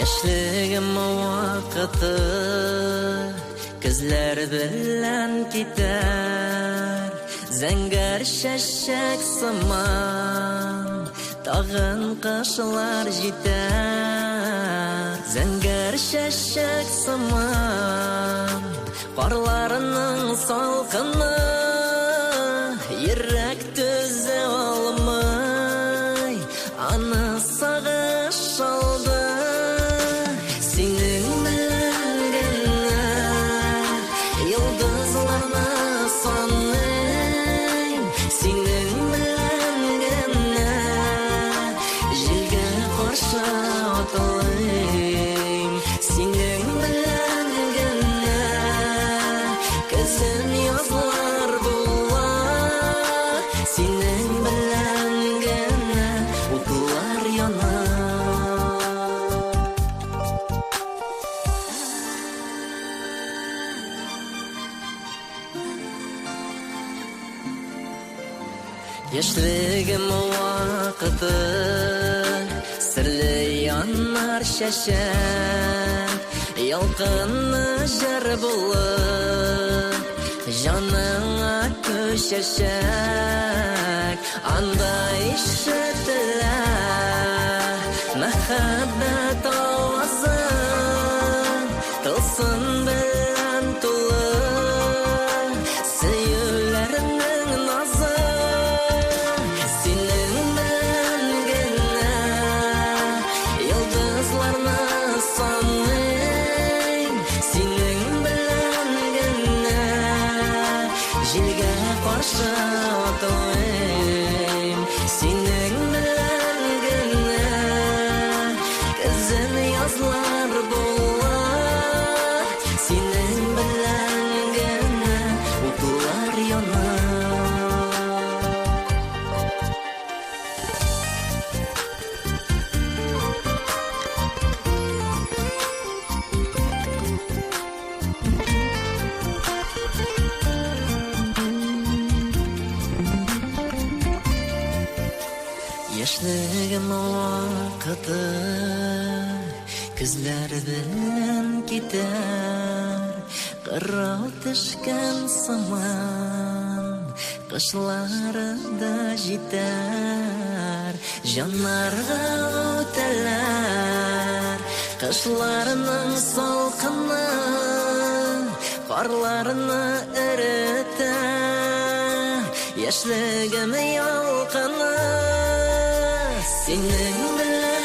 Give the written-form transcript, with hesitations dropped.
Яшьлегем вакыты көзләр белән китәр, зәңгәр чәчәк сыман тагын кышлар җитәр. Зәңгәр чәчәк сыман карларның салкыны йөрәк түзә алмый, аны сагыш алды. Синең белән генә йолдызларны саныйм, синең белән генә җилгә каршы атлыйм, синең белән генә көзем язлар була, синең белән генә утлар яна. Яшьлегем вакыты серле янар чәчәк, ялкынлы җыр булып җаныңа күчәчәк. Анда ишетелә мәхәббәт авазы, тылсым белән тулы сөюләрнең назы. Синең белән генә йолдызларны саныйм, синең белән генә җилгә каршы атлыйм, синең белән генә көзем язлар була, синең белән генә утлар яна. Яшьлегем вакыты көзләр белән китәр, кырау төшкән сыман кышлары да җитәр. Җаннарга үтәләр кышларның салкыны, карларны эретә яшьлегем ялкыны. Синең белән